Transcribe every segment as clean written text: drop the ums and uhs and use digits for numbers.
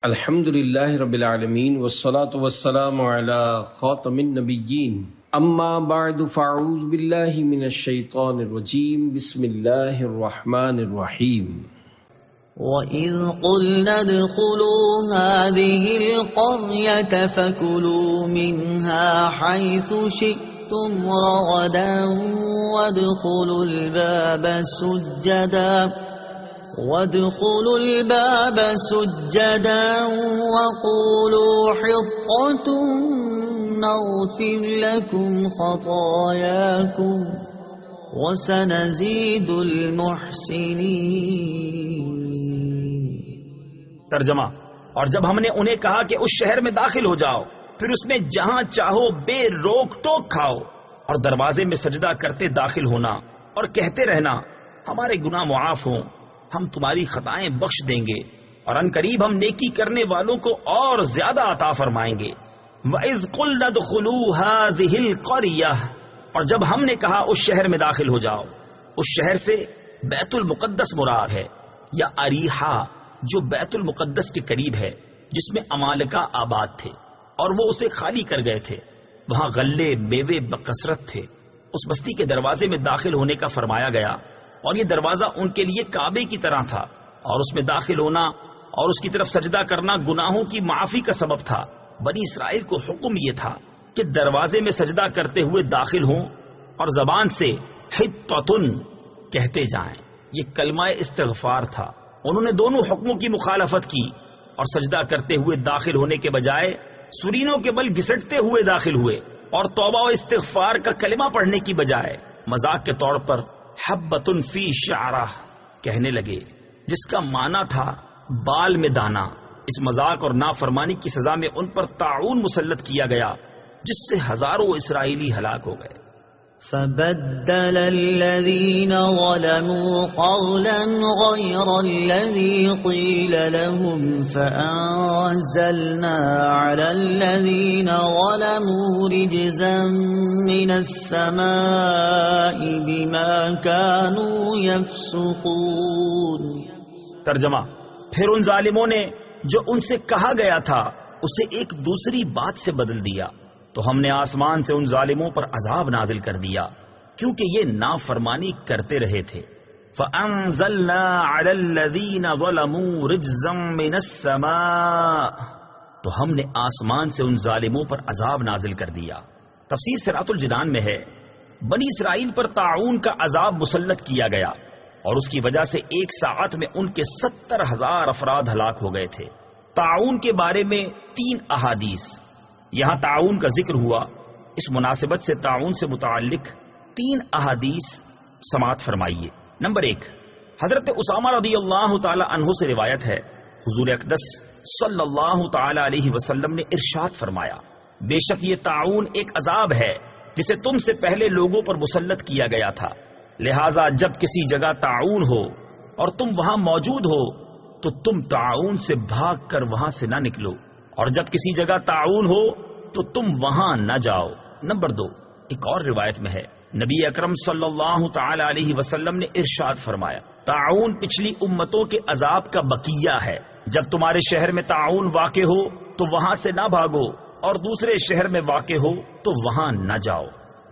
الحمد للہ رب العالمین والصلاة والسلام علی خاتم النبیین اما بعد فاعوذ باللہ من الشیطان الرجیم بسم اللہ الرحمن الرحیم وَإِذْ قُلْنَا ادْخُلُوا هَٰذِهِ الْقَرْيَةَ فَكُلُوا مِنْهَا حَيْثُ شِئْتُمْ رَغَدًا وَادْخُلُوا الْبَابَ سُجَّدًا وَقُولُوا حِطَّةٌ نَغْفِرْ لَكُمْ خَطَايَاكُمْ وَسَنَزِيدُ الْمُحْسِنِينَ۔ ترجمہ: اور جب ہم نے انہیں کہا کہ اس شہر میں داخل ہو جاؤ، پھر اس میں جہاں چاہو بے روک ٹوک کھاؤ، اور دروازے میں سجدہ کرتے داخل ہونا اور کہتے رہنا ہمارے گناہ معاف ہوں، ہم تمہاری خطائیں بخش دیں گے، اور ان قریب ہم نیکی کرنے والوں کو اور زیادہ عطا فرمائیں گے۔ وَإِذْ قُلْنَا ادْخُلُوا هَٰذِهِ الْقَرْيَةَ، اور جب ہم نے کہا اس شہر میں داخل ہو جاؤ، اس شہر سے بیت المقدس مراد ہے، یا اریحا جو بیت المقدس کے قریب ہے، جس میں عمالقہ آباد تھے اور وہ اسے خالی کر گئے تھے۔ وہاں غلے میوے بکثرت تھے۔ اس بستی کے دروازے میں داخل ہونے کا فرمایا گیا، اور یہ دروازہ ان کے لیے کعبے کی طرح تھا، اور اس میں داخل ہونا اور اس کی طرف سجدہ کرنا گناہوں کی معافی کا سبب تھا۔ بنی اسرائیل کو حکم یہ تھا کہ دروازے میں سجدہ کرتے ہوئے داخل ہوں اور زبان سے حطۃ کہتے جائیں۔ یہ کلمہ استغفار تھا۔ انہوں نے دونوں حکموں کی مخالفت کی اور سجدہ کرتے ہوئے داخل ہونے کے بجائے سرینوں کے بل گھسٹتے ہوئے داخل ہوئے، اور توبہ و استغفار کا کلمہ پڑھنے کی بجائے مذاق کے طور پر حبۃ فی شعرہ کہنے لگے، جس کا معنی تھا بال میں دانا۔ اس مذاق اور نافرمانی کی سزا میں ان پر طاعون مسلط کیا گیا، جس سے ہزاروں اسرائیلی ہلاک ہو گئے۔ فَبَدَّلَ الَّذِينَ ظَلَمُوا قَوْلًا غَيْرَ الَّذِي قِيلَ لَهُمْ فَأَنزَلْنَا عَلَى الَّذِينَ ظَلَمُوا رِجْزًا مِّنَ السَّمَاءِ بِمَا كَانُوا يَفْسُقُونَ۔ ترجمہ: پھر ان ظالموں نے جو ان سے کہا گیا تھا اسے ایک دوسری بات سے بدل دیا، تو ہم نے آسمان سے ان ظالموں پر عذاب نازل کر دیا، کیونکہ یہ نافرمانی کرتے رہے تھے۔ فَأَنزَلْنَا عَلَى الَّذِينَ ظَلَمُوا رِجْزًا مِّنَ السَّمَاءِ، تو ہم نے آسمان سے ان ظالموں پر عذاب نازل کر دیا۔ تفسیر صراط الجنان میں ہے، بنی اسرائیل پر طاعون کا عذاب مسلط کیا گیا، اور اس کی وجہ سے ایک ساعت میں ان کے 70,000 افراد ہلاک ہو گئے تھے۔ طاعون کے بارے میں 3 احادیث یہاں طاعون کا ذکر ہوا۔ اس مناسبت سے طاعون سے متعلق 3 احادیث سماعت فرمائیے۔ نمبر 1، حضرت اسامہ رضی اللہ تعالی عنہ سے روایت ہے، حضور اقدس صلی اللہ تعالی علیہ وسلم نے ارشاد فرمایا، بے شک یہ طاعون ایک عذاب ہے جسے تم سے پہلے لوگوں پر مسلط کیا گیا تھا، لہذا جب کسی جگہ طاعون ہو اور تم وہاں موجود ہو تو تم طاعون سے بھاگ کر وہاں سے نہ نکلو، اور جب کسی جگہ طاعون ہو تو تم وہاں نہ جاؤ۔ نمبر 2، ایک اور روایت میں ہے، نبی اکرم صلی اللہ تعالی علیہ وسلم نے ارشاد فرمایا، طاعون پچھلی امتوں کے عذاب کا بقیہ ہے۔ جب تمہارے شہر میں طاعون واقع ہو تو وہاں سے نہ بھاگو، اور دوسرے شہر میں واقع ہو تو وہاں نہ جاؤ۔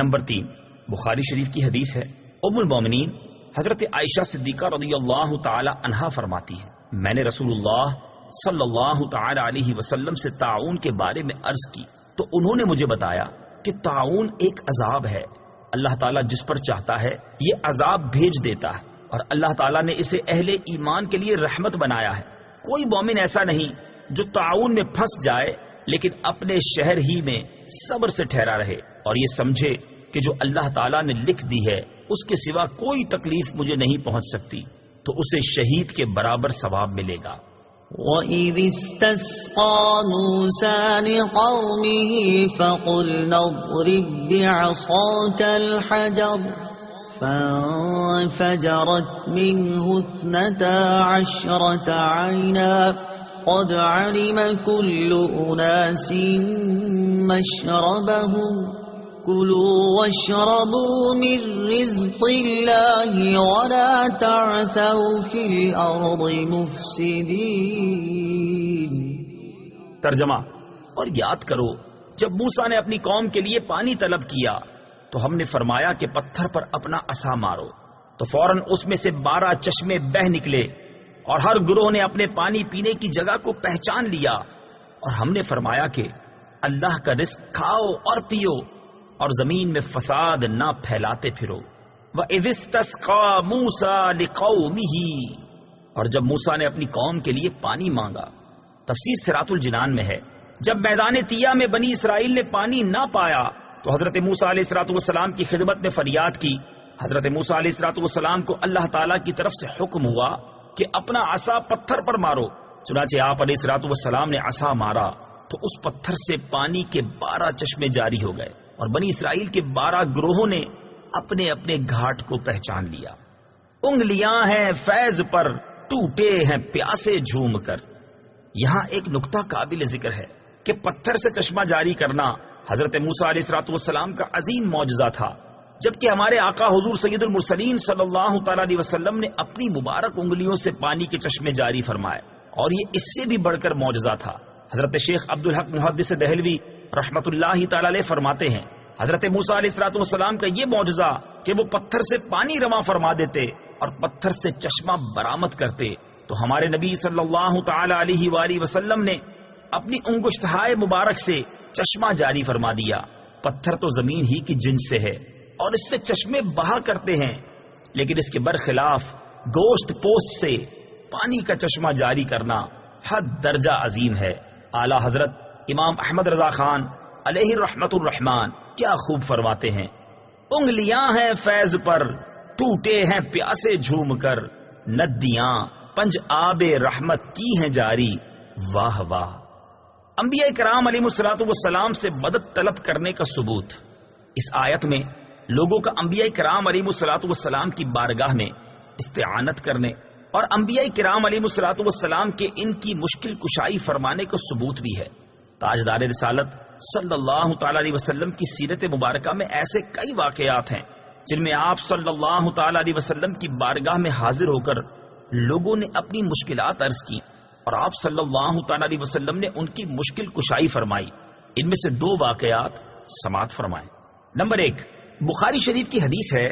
نمبر 3، بخاری شریف کی حدیث ہے، ام المومنین حضرت عائشہ صدیقہ رضی اللہ تعالی عنہا فرماتی ہے، میں نے رسول اللہ صلی اللہ تعالی علیہ وسلم سے طاعون کے بارے میں عرض کی تو انہوں نے مجھے بتایا کہ طاعون ایک عذاب ہے، اللہ تعالیٰ جس پر چاہتا ہے یہ عذاب بھیج دیتا ہے، اور اللہ تعالیٰ نے اسے اہل ایمان کے لیے رحمت بنایا ہے۔ کوئی مومن ایسا نہیں جو طاعون میں پھنس جائے لیکن اپنے شہر ہی میں صبر سے ٹھہرا رہے اور یہ سمجھے کہ جو اللہ تعالیٰ نے لکھ دی ہے اس کے سوا کوئی تکلیف مجھے نہیں پہنچ سکتی، تو اسے شہید کے برابر ثواب ملے گا۔ وَإِذِ اسْتَسْقَىٰ مُوسَىٰ لِقَوْمِهِ فَقُلْنَا اضْرِب بِّعَصَاكَ الْحَجَرَ فَانفَجَرَتْ مِنْهُ 12 عَيْنًا قَدْ عَلِمَ كُلُّ أُنَاسٍ مَّشْرَبَهُمْ كُلُوا وَاشْرَبُوا مِن رِّزْقِ اللَّهِ وَلَا تَعْثَوْا فِي الْأَرْضِ مُفْسِدِينَ۔ ترجمہ: اور یاد کرو جب موسیٰ نے اپنی قوم کے لیے پانی طلب کیا تو ہم نے فرمایا کہ پتھر پر اپنا عصا مارو، تو فوراً اس میں سے 12 چشمے بہہ نکلے، اور ہر گروہ نے اپنے پانی پینے کی جگہ کو پہچان لیا، اور ہم نے فرمایا کہ اللہ کا رزق کھاؤ اور پیو، اور زمین میں فساد نہ پھیلاتے پھرو۔ وَإِذِ اسْتَسْقَىٰ مُوسَىٰ لِقَوْمِهِ، اور جب موسیٰ نے اپنی قوم کے لیے پانی مانگا۔ تفسیر صراط الجنان میں ہے، جب میدان طیہ میں بنی اسرائیل نے پانی نہ پایا تو حضرت موسیٰ علیہ الصلوۃ والسلام کی خدمت میں فریاد کی۔ حضرت موسیٰ علیہ الصلوۃ والسلام کو اللہ تعالیٰ کی طرف سے حکم ہوا کہ اپنا عصا پتھر پر مارو۔ چنانچہ آپ علیہ الصلوۃ والسلام نے عصا مارا تو اس پتھر سے پانی کے 12 چشمے جاری ہو گئے، اور بنی اسرائیل کے 12 گروہوں نے اپنے اپنے گھاٹ کو پہچان لیا۔ انگلیاں ہیں فیض پر، ٹوٹے ہیں پیاسے جھوم کر۔ یہاں ایک نقطہ قابل ذکر ہے کہ پتھر سے چشمہ جاری کرنا حضرت موسیٰ علیہ الصلوۃ والسلام کا عظیم معجزہ تھا، جبکہ ہمارے آقا حضور سید المرسلین صلی اللہ تعالی علیہ وسلم نے اپنی مبارک انگلیوں سے پانی کے چشمے جاری فرمائے، اور یہ اس سے بھی بڑھ کر معجزہ تھا۔ حضرت شیخ عبدالحق محدث دہلوی رحمت اللہ تعالی علیہ فرماتے ہیں، حضرت موسیٰ علیہ الصلوۃ والسلام کا یہ معجزہ کہ وہ پتھر سے پانی رواں فرما دیتے اور پتھر سے چشمہ برآمد کرتے، تو ہمارے نبی صلی اللہ تعالی علیہ وآلہ وسلم نے اپنی انگشتہائے مبارک سے چشمہ جاری فرما دیا۔ پتھر تو زمین ہی کی جنس سے ہے اور اس سے چشمے بہا کرتے ہیں، لیکن اس کے برخلاف گوشت پوست سے پانی کا چشمہ جاری کرنا حد درجہ عظیم ہے۔ اعلی حضرت امام احمد رضا خان علیہ رحمت الرحمان کیا خوب فرماتے ہیں، انگلیاں ہیں فیض پر، ٹوٹے ہیں پیاسے جھوم کر، ندیاں پنج آب رحمت کی ہیں جاری، واہ واہ۔ انبیاء کرام علیہ الصلوۃ والسلام سے مدد طلب کرنے کا ثبوت۔ اس آیت میں لوگوں کا انبیاء کرام علیہ الصلوۃ والسلام کی بارگاہ میں استعانت کرنے اور انبیاء کرام علیہ الصلوۃ والسلام کے ان کی مشکل کشائی فرمانے کا ثبوت بھی ہے۔ تاجدار رسالت صلی اللہ تعالی علیہ وسلم کی سیرت مبارکہ میں ایسے کئی واقعات ہیں جن میں آپ صلی اللہ تعالی علیہ وسلم کی بارگاہ میں حاضر ہو کر لوگوں نے اپنی مشکلات عرض کی اور آپ صلی اللہ تعالی علیہ وسلم نے ان کی مشکل کشائی فرمائی۔ ان میں سے 2 واقعات سماعت فرمائیں۔ نمبر 1، بخاری شریف کی حدیث ہے،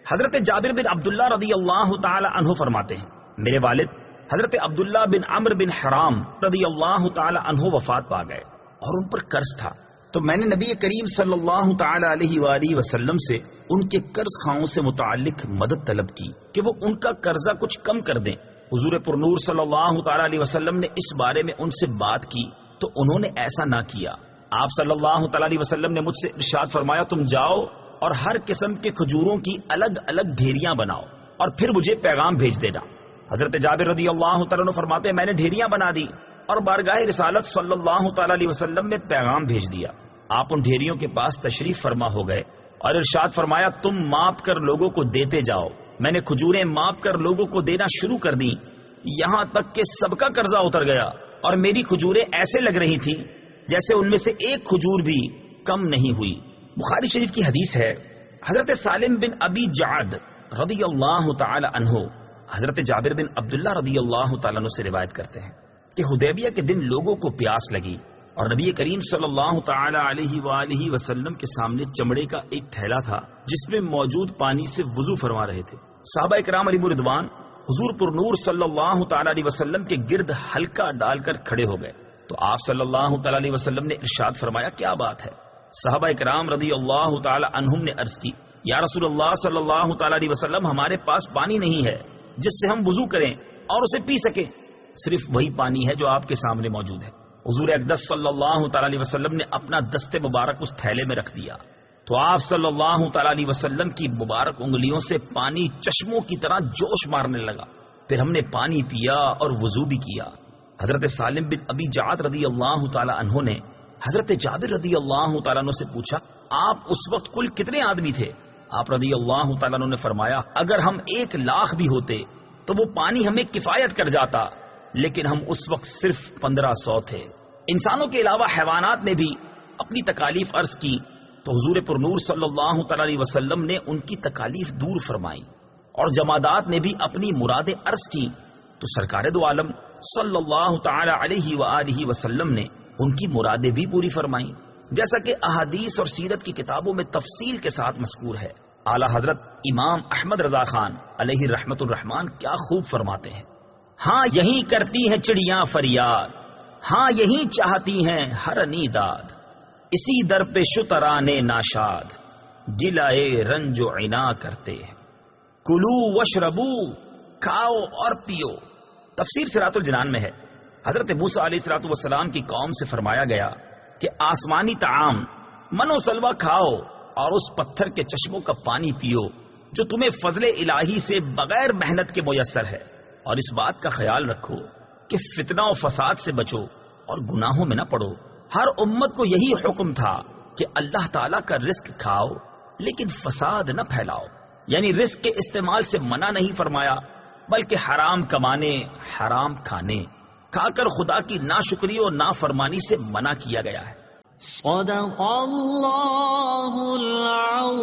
حضرت جابر بن عبداللہ رضی اللہ تعالی عنہ فرماتے ہیں، میرے والد حضرت عبداللہ بن عمرو بن حرام رضی اللہ تعالی عنہ وفات پا گئے اور ان پر قرض تھا، تو میں نے نبی کریم صلی اللہ تعالی علیہ وآلہ وسلم سے ان کے قرض خواہوں سے متعلق مدد طلب کی کہ وہ ان کا قرضہ کچھ کم کر دیں۔ حضور پر نور صلی اللہ تعالی علیہ وسلم نے اس بارے میں ان سے بات کی تو انہوں نے ایسا نہ کیا۔ آپ صلی اللہ تعالی علیہ وسلم نے مجھ سے ارشاد فرمایا، تم جاؤ اور ہر قسم کے کھجوروں کی الگ الگ ڈھیریاں بناؤ اور پھر مجھے پیغام بھیج دینا۔ حضرت جابر رضی اللہ تعالیٰ عنہ فرماتے ہیں، میں نے ڈھیریاں بنا دی اور بارگاہ رسالت صلی اللہ تعالی علیہ وسلم میں پیغام بھیج دیا۔ آپ ان ڈھیریوں کے پاس تشریف فرما ہو گئے اور ارشاد فرمایا، تم ماپ کر لوگوں کو دیتے جاؤ۔ میں نے کھجوریں ماپ کر لوگوں کو دینا شروع کر دی، یہاں تک کہ سب کا قرضہ اتر گیا اور میری کھجوریں ایسے لگ رہی تھی جیسے ان میں سے ایک کھجور بھی کم نہیں ہوئی۔ بخاری شریف کی حدیث ہے، حضرت سالم بن ابی جعد رضی اللہ تعالی عنہ حضرت جابر بن عبداللہ رضی اللہ تعالیٰ عنہ سے روایت کرتے ہیں کہ حدیبیہ کے دن لوگوں کو پیاس لگی اور نبی کریم صلی اللہ تعالی علیہ وآلہ وسلم کے سامنے چمڑے کا ایک تھیلا تھا جس میں موجود پانی سے وضو فرما رہے تھے۔ صحابہ کرام علیہ رضوان حضور پر نور صلی اللہ تعالی علیہ وسلم کے گرد ہلکا ڈال کر کھڑے ہو گئے تو آپ صلی اللہ تعالی علیہ وسلم نے ارشاد فرمایا، کیا بات ہے؟ صحابہ کرام رضی اللہ تعالی عنہم نے عرض کی، یا رسول اللہ صلی اللہ تعالی علیہ وسلم، ہمارے پاس پانی نہیں ہے جس سے ہم وضو کریں اور اسے پی سکیں، صرف وہی پانی ہے جو آپ کے سامنے موجود ہے۔ حضور اقدس صلی اللہ تعالی علیہ وسلم نے اپنا دست مبارک اس تھیلے میں رکھ دیا تو آپ صلی اللہ تعالی علیہ وسلم کی مبارک انگلیوں سے پانی چشموں کی طرح جوش مارنے لگا۔ پھر ہم نے پانی پیا اور وضو بھی کیا۔ حضرت سالم بن ابی جعد رضی اللہ تعالی عنہ نے حضرت جابر رضی اللہ تعالیٰ عنہ سے پوچھا، آپ اس وقت کل کتنے آدمی تھے؟ آپ رضی اللہ تعالیٰ عنہ نے فرمایا، اگر ہم 1,00,000 بھی ہوتے تو وہ پانی ہمیں کفایت کر جاتا، لیکن ہم اس وقت صرف 1500 تھے۔ انسانوں کے علاوہ حیوانات نے بھی اپنی تکالیف عرض کی تو حضور پر نور صلی اللہ تعالی علیہ وسلم نے ان کی تکالیف دور فرمائی، اور جمادات نے بھی اپنی مرادیں عرض کی تو سرکار دو عالم صلی اللہ تعالی علیہ وآلہ وسلم نے ان کی مرادیں بھی پوری فرمائیں، جیسا کہ احادیث اور سیرت کی کتابوں میں تفصیل کے ساتھ مذکور ہے۔ اعلی حضرت امام احمد رضا خان علیہ رحمت الرحمان کیا خوب فرماتے ہیں، ہاں یہی کرتی ہیں چڑیاں فریاد، ہاں یہی چاہتی ہیں ہر نیداد، اسی در پہ شترانے ناشاد، گلائے رنج و عنا کرتے ہیں، کلو وشربو، کھاؤ اور پیو۔ تفسیر صراط الجنان میں ہے، حضرت موسیٰ علیہ الصلوۃ والسلام کی قوم سے فرمایا گیا کہ آسمانی طعام من و سلوہ کھاؤ اور اس پتھر کے چشموں کا پانی پیو جو تمہیں فضل الہی سے بغیر محنت کے میسر ہے، اور اس بات کا خیال رکھو کہ فتنہ و فساد سے بچو اور گناہوں میں نہ پڑو۔ ہر امت کو یہی حکم تھا کہ اللہ تعالیٰ کا رزق کھاؤ لیکن فساد نہ پھیلاؤ، یعنی رزق کے استعمال سے منع نہیں فرمایا، بلکہ حرام کمانے، حرام کھانے، کھا کر خدا کی ناشکری اور نافرمانی سے منع کیا گیا ہے۔ صدق اللہ العظیم۔